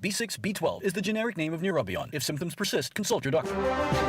B6, B12 is the generic name of Neurobion. If symptoms persist, consult your doctor.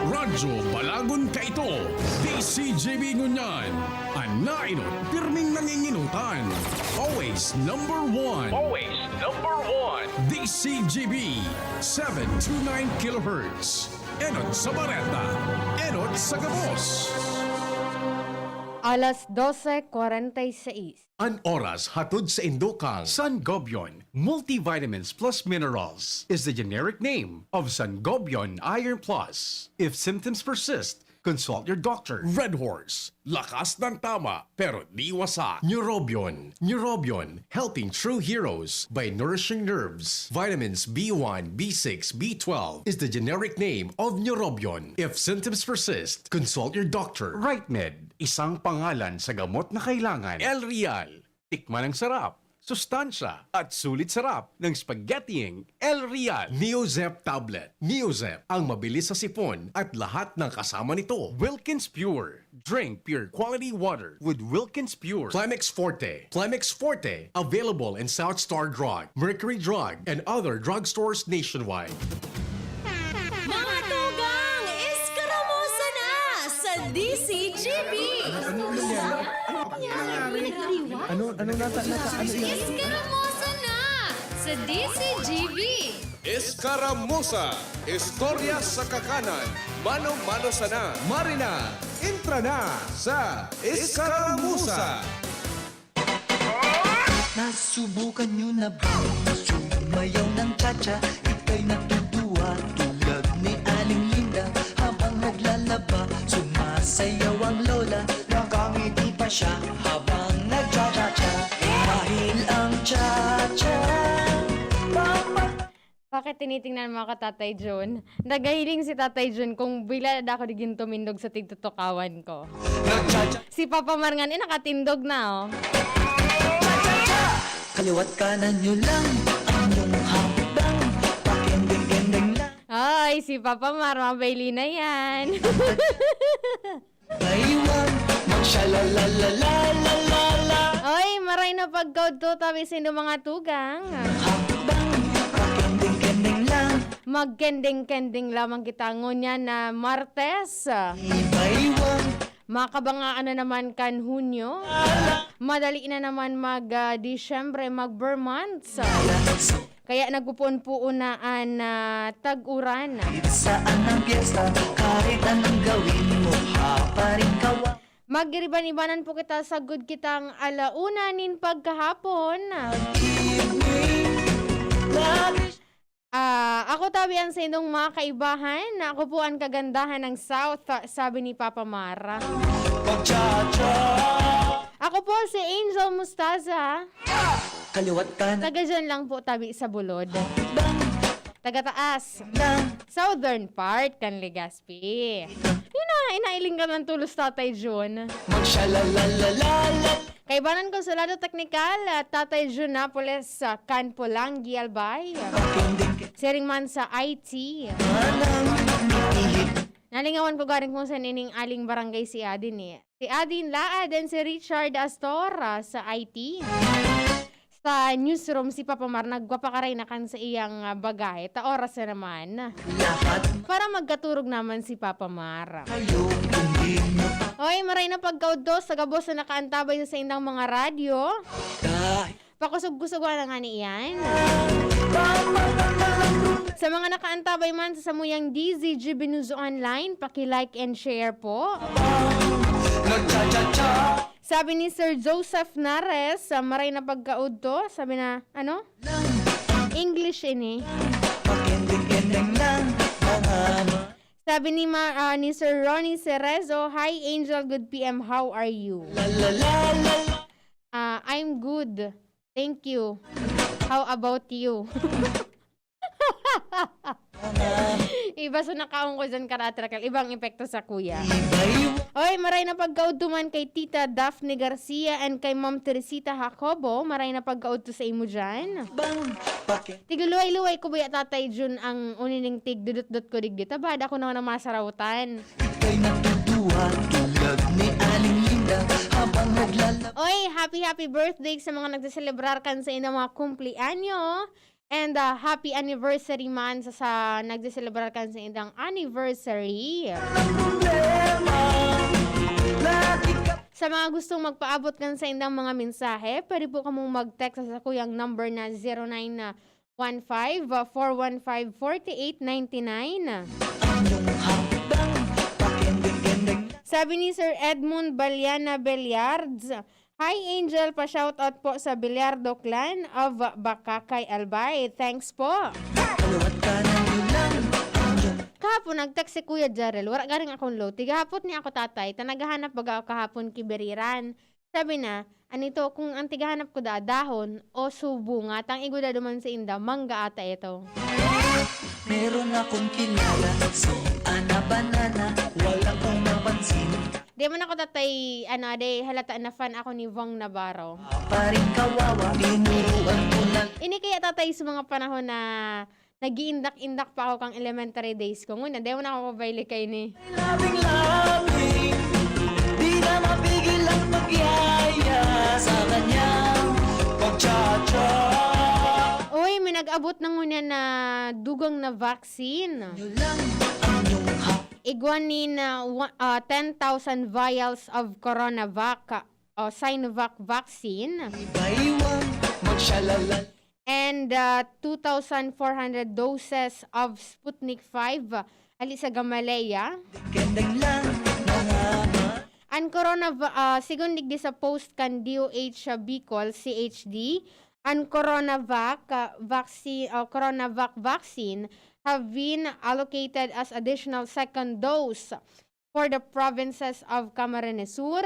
Radyo Balagon ka ito. DZGB ngunyan. Anainot, pirming nanginginutan. Always number one. Always number one. DZGB 729 kHz. Enot sa Bareta. Enot sa Gabos. Alas 12:46. An oras hatod sa Indokang Sangobion Multivitamins Plus Minerals is the generic name of Sangobion Iron Plus. If symptoms persist, consult your doctor. Red Horse. Lakas ng tama, pero di wasak. Neurobion. Neurobion, helping true heroes by nourishing nerves. Vitamins B1, B6, B12 is the generic name of Neurobion. If symptoms persist, consult your doctor. RightMed, isang pangalan sa gamot na kailangan. El Real, tikman ang sarap, sustansya at sulit sarap ng spaghettiing El Real. Neozep Tablet. Neozep, ang mabilis sa sipon at lahat ng kasama nito. Wilkins Pure. Drink pure quality water with Wilkins Pure. Climax Forte. Climax Forte, available in South Star Drug, Mercury Drug, and other drugstores nationwide. Mga tugang, iskaramusa na sa DZGB! Iskaramusa na sa DZGB! Iskaramusa. Istorya sa kakanan. Mano-mano sana. Marina. Intra na sa Iskaramusa. Nasubukan nyo na ba sumayaw ng cha-cha? Ika'y natutuwa tulad ni Aling Linda. Habang naglalaba, sumasayaw ang lola. Nakangiti pa siya habang nagcha-cha-cha. Dahil ang cha-cha Bakit tinitingnan mo ka, Tatay John? Nagahiling si Tatay John kung bila na ako digin tumindog sa tigtutukawan ko. Si Papa Marngan, nakatindog na, oh. Kaliwat kanan nyo lang ang inyong hakbang. Pakending-kending lang. Ay, si Papa Mar, mabayli na yan. Baywang, magshalalalalala. Ay, maray na pagkaw to, tabi sino mga tugang. Hakbang, pakending-kending lang. Magkending-kending lamang kita ngunya na Martes. Baywang, Makabangaan na naman kan Hunyo. Madali na naman mag-Disyembre, mag-Vermonths. Kaya nagpupuon-puunaan na tag-uran. saan ang piyesta, kahit anong gawin mo, pa rin kawa. Magiriban-ibanan po kita, sagod kitang alauna nin pagkahapon. Ako tabi ang sa inyong mga kaibahan. Ako po ang kagandahan ng South, sabi ni Papa Mara. Ako po si Angel Mustaza. Kaliwat ka na Taga dyan lang po tabi sa Bulod. Taga taas. Southern part kan Legazpi. Yun na, inailing ka ng tulos, Tatay John. magshalalalalala. Kaibanan konsulado teknikal, Tatay John Napoles, kan Polangi Albay. Sering man sa IT. Nalingawan ko garing kung saan ining aling barangay si Adin eh. Si Adin Laa, then si Richard Astor sa IT. Sa newsroom, si Papa Mar, nagwapakaray na kan sa iyang bagay. Ta oras na naman. Lahat Para magkaturog naman si Papa Mar. kayo hindi nyo Oy, maray na pagkauddos sa gabos na nakaantabay sa indang mga radyo. dahil Pakusog-kusog na nga niyan. Sa mga nakaantabay man sa samuyang DZGB News Online, paki-like and share po. nagcha-cha-cha. Sabi ni Sir Joseph Nares, maray na pagkaudto, sabi na, ano? English ini. Pakending-kending lang mga Sabi ni Sir Ronnie Cerezo, Hi Angel, good PM, how are you? la-la-la-la. I'm good. Thank you. How about you? Iba so nakaong ko dyan karatrakal. Ibang epekto sa kuya. Oy, maray na pagkautuman kay Tita Daphne Garcia and kay Ma'am Teresita Jacobo. Maray na pagkauto sa imo dyan. Tiguluay-luway ko ba Tatay Jun ang unining tig dudut-dut ko digdita. Bad ako naman ang masarautan. Ika'y natutuwa tulad ni Aling Linda habang naglalaba. Oy, happy birthday sa mga nagsiselebrar kan sa inyong mga kumplianyo. And happy anniversary man sa nagde-celebrate kan sa indang anniversary. Sa mga gustong magpaabot kan sa indang mga mensahe, pwede po kamong mag-text sa kuyang number na 0915-415-4899. Sabi ni Sir Edmund Baliana Beliards, Hi Angel, pa-shoutout po sa Bilyardo Clan of Bakakay Albay. Thanks po. Kahapon, nag-text si Kuya Jarel, wala garing akong low. Tigahapot ni ako tatay, tanagahanap baga kahapon kiberiran. Sabi na, anito, kung ang tigahanap ko da, dahon o subunga, tang iguda duman sa inda, mangga ata ito. Meron akong kilala, si Ana Banana, wala kong napansin. Di man ako tatay, halata na fan ako ni Vong Navarro. Paring kawawa, tinuruan ko lang. Ini kaya tatay sa mga panahon na nag-iindak-indak pa ako kang elementary days ko. Nguna, di mo na ako kabaili kay ni. Labing-labing, di na mapigil ang magyaya sa kanyang pagtsatsa. Uy, may nag-abot na ngunya na dugang na vaccine. Yun lang ang iyong Iguanin na 10,000 vials of CoronaVac o Sinovac vaccine. iba-iwang magsyalala. And 2,400 doses of Sputnik 5 ali sa Gamaleya. Gandang lang mga Ang sigun digdi sa post kan DOH Bicol CHD, ang CoronaVac vaccine have been allocated as additional second dose for the provinces of Camarines Sur,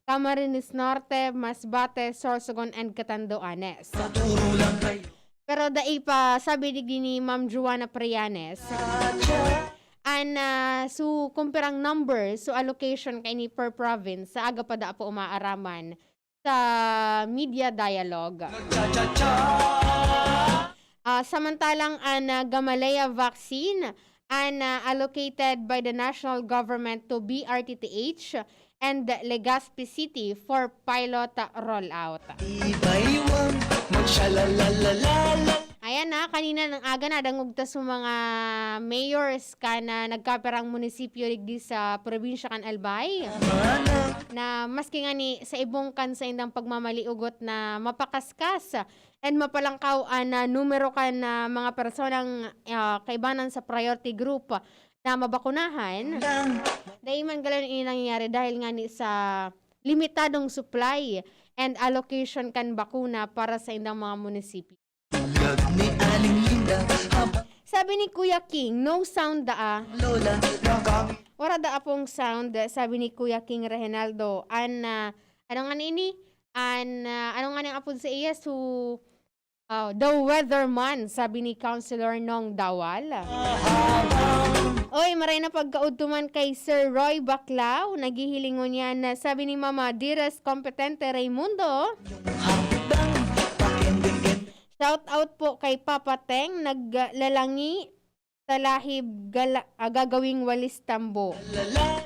Camarines Norte, Masbate, Sorsogon, and Catanduanes. turo lang kayo. Pero dai pa sabi digdi ni Ma'am Juana Prianes, su kumpirang number, su allocation kay ni per province sa aga pa da po umaaraman sa media dialogue. Samantalang ang Gamaleya vaccine allocated by the national government to BRTTH and Legazpi City for pilot rollout. Iba-iwang magsyalalalala. Ayan na, kanina ng aga na dangugta sa mga mayors na nagkaperang munisipyo digdi sa probinsya kan Albay. Na maski nga ni sa ibong kan sa indang pagmamaliugot na mapakaskas and mapalangkaw na numero kan na mga personang kaibanan sa priority group na mabakunahan. Dahil man galan ini nangyayari dahil nga ni sa limitadong supply and allocation kan bakuna para sa indang mga munisipyo. Tulad ni Aling Linda, habang Sabi ni Kuya King, no sound lola nakang Wala pong sound, sabi ni Kuya King Reginaldo. Ano nga ini? Ano nga nang apod sa iya? The weatherman, sabi ni Councilor Nong Dawal. Oy, maray na pagkautuman kay Sir Roy Baclao. Naghihilingon niya na sabi ni Mama Dires Competente Raimundo. habang pakindingin. Shout out po kay Papa Teng, naglalangi talahib gagawing walis tambo.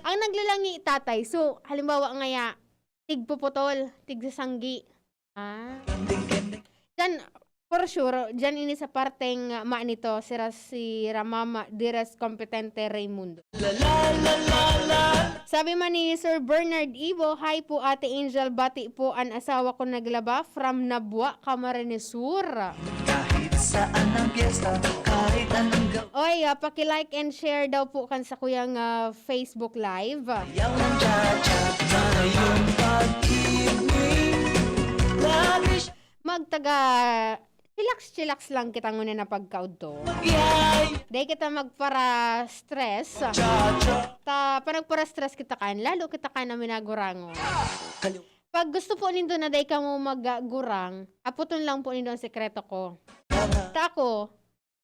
Ang naglalangi tatay, so halimbawa ngaya, tigpuputol, tigsasanggi. Diyan, for sure, diyan ini sa parteng nito, si Ramama Dires Competente Raimundo. Sabi man ni Sir Bernard Ibo, hi po Ate Angel, bati po ang asawa ko naglaba from Nabwa, Camarines Sur. Kahit saan ang piyesta, kahit anong Oy, paki-like and share daw po kan sa kuyang Facebook Live. gayaw ng cha-cha na iyong pag-ibig. Lagi siya Magtaga chillax lang kita ngunin na pagkaudto. magyay. Dahil kita magpara stress. Cha-cha. Panagpara stress kita kan, lalo kita kan na minagurango. Kaliw. Pag gusto po nindo na dahil ka mo maggurang, aputon lang po nindo ang sekreto ko. Ta ako,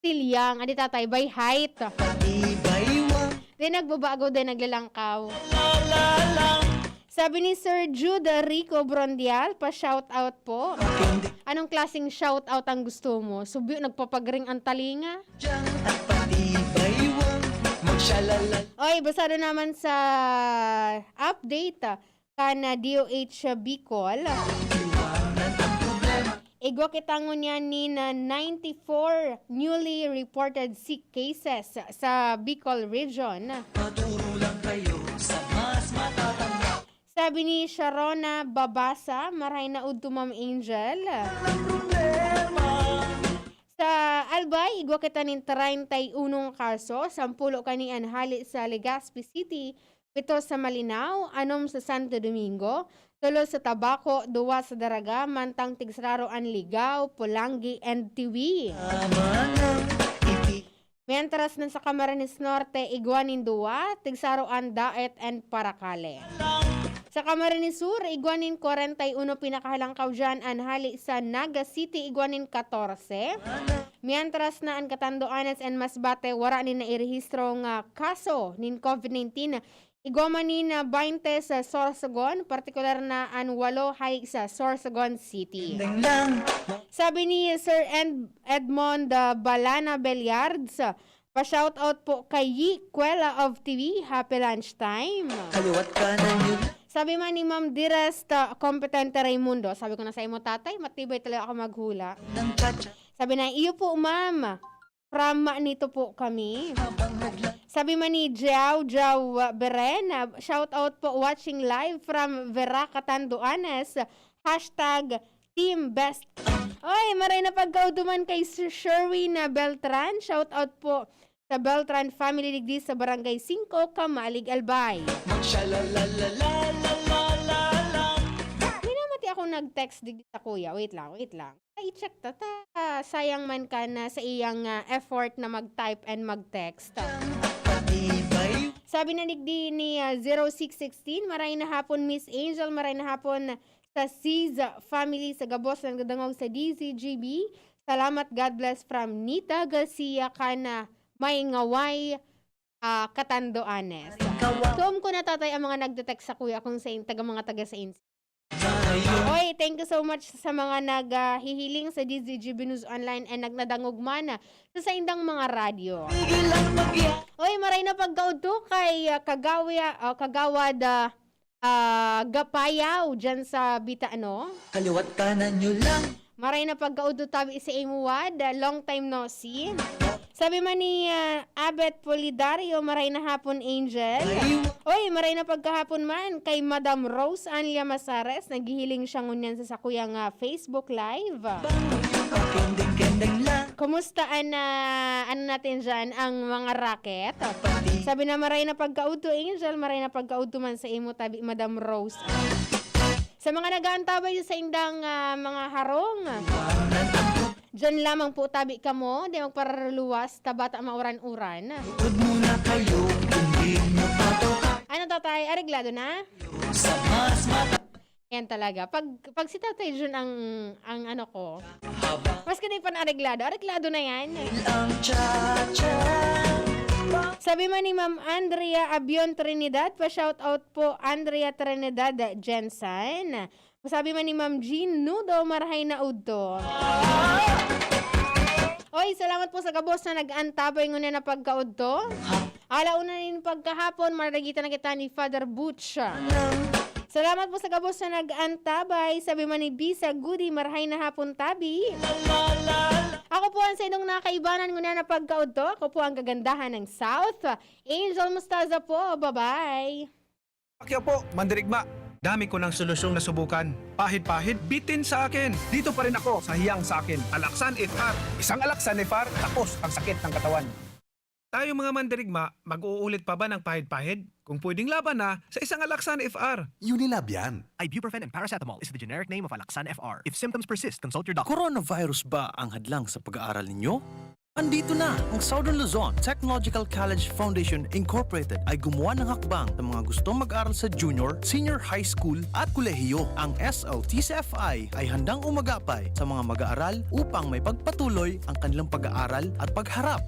still young, adi tatay, by height. Iba-iwang Di nagbabago, di naglalangkaw. Sabi ni Sir Jude Rico Brondial, pa-shoutout po. Anong klaseng shoutout ang gusto mo? Subyo, nagpapagring ang talinga? dyan at pag-iba-iwang magsyalala. Oy, basado naman sa update kana DOH Bicol. Iwanan ang problema. Igwa kitangon niya ni na 94 newly reported sick cases sa Bicol region. Paturo lang kayo sa mas matatanda. Sabi ni Sharona Babasa, maray na udto Ma'am Angel. Sa Albay, igwa kita nin 31 kaso, 10 kani anhali sa Legazpi City, 7 sa Malinaw, 6 sa Santo Domingo, 3 sa Tabaco, 2 sa Daraga, mantang tigsraro ang Ligaw, Pulangi, and Tiwi. Mientras sa Camarines Norte, igwanin 2, tigsaro ang Daet and Paracale. Sa Camarines Sur, igwanin 41 pinakahalangkaw dyan anhali sa Naga City, igwanin 14. Mientras na ang Catanduanes and Masbate, wara ni na irehistro nga kaso nin COVID-19. Igwaman ni na 20 sa Sorsogon, partikular na ang 8 hay sa Sorsogon City. Sabi ni Sir Edmond Balana Bellards, pa-shoutout po kay Yi Kuela of TV, happy lunchtime. Kaliwat kanan yun. Sabi man ni Ma'am Direst Kompetente Raimundo, sabi ko na sa imo tatay, matibay talaga ako maghula. Ng chacha. Sabi na, iyo po ma'am, from nito po kami. Sabi man ni Jiao Beren, shout out po watching live from Vera Catanduanes, hashtag Team Best. Oy, maray na pagkautuman kay Sherwin Beltran, shout out po sa Beltran Family Digdi sa Barangay 5, Kamalig, Albay. Minamati ako nag-text digdi sa kuya, wait lang. Ay, check sayang man ka na sa iyang effort na mag-type and mag-text. Sabi na digdi ni 0616, maray na hapon Miss Angel, maray na hapon sa C's family sa Gabos ng Gadangog sa DZGB. Salamat, God bless from Nita Garcia kana may ngaway Catanduanes. Tuom ko na tatay ang mga nagde-text sa kuya kung sa mga taga sa Insi. Oy, thank you so much sa mga naghihiling sa DZGB News Online and nagnadangog man sa indang mga radyo. Oy, maray na pagkaudto kay Kagawad Gapayaw dyan sa Bitaano. Kaliwat kanan nyo lang. Maray na pagkaudto tabi sa Imuwad, long time no see. Sabi man ni Abet Polidario, maray na hapon Angel. Oy, maray na pagkahapon man kay Madam Rose Anlia Masares, naghihiling siya ngunyan sa sakuyang Facebook Live. Kending lang. Kumusta ano natin dyan ang mga racket? Sabi na maray na pagkauto Angel, maray na pagkauto man sa imo tabi Madam Rose. Sa mga nag-aantabay sa indang mga harong, dyan lamang po tabi ka mo, di magparaluwas, tabata mauran-uran. Huwag muna kayo, hindi nyo patoka. Ano tatay, areglado na? Sa mas mata. Yan talaga. Pag si tatay dyan ang ano ko, mas hindi pa areglado na yan. Ang cha-cha. Sabi man ni Ma'am Andrea Abion Trinidad, pa-shoutout po Andrea Trinidad Jensen. Sabi man ni Ma'am Jean Nudo, marahay na udto. Oy, salamat po sa kabos na nag-antabay ngunyan na pagkaudto. Alauna rin pagkahapon, maragita na kita ni Father Butch. Salamat po sa kabos na nag-antabay. Sabi man ni Bisa Goody, marahay na hapon tabi. Ako po ang sa inong nakaibanan ngunyan na pagkaudto. Ako po ang kagandahan ng South. Angel Mustaza po, bye-bye. Akya po, mandirigma. Dami ko ng solusyong nasubukan. Pahid-pahid, bitin sa akin. Dito pa rin ako sa hiyang sa akin. Alaksan FR. Isang Alaksan FR, tapos ang sakit ng katawan. Tayo mga mandirigma, mag-uulit pa ba ng pahid-pahid? Kung pwedeng laban na sa isang Alaksan FR. Unilab yan. Ibuprofen and paracetamol is the generic name of Alaksan FR. If symptoms persist, consult your doctor. Coronavirus ba ang hadlang sa pag-aaral ninyo? Andito na ang Southern Luzon Technological College Foundation Incorporated ay gumawa ng hakbang sa mga gustong mag-aral sa junior, senior high school at kolehiyo. Ang SLTCFI ay handang umagapay sa mga mag-aaral upang may pagpatuloy ang kanilang pag-aaral at pagharap sa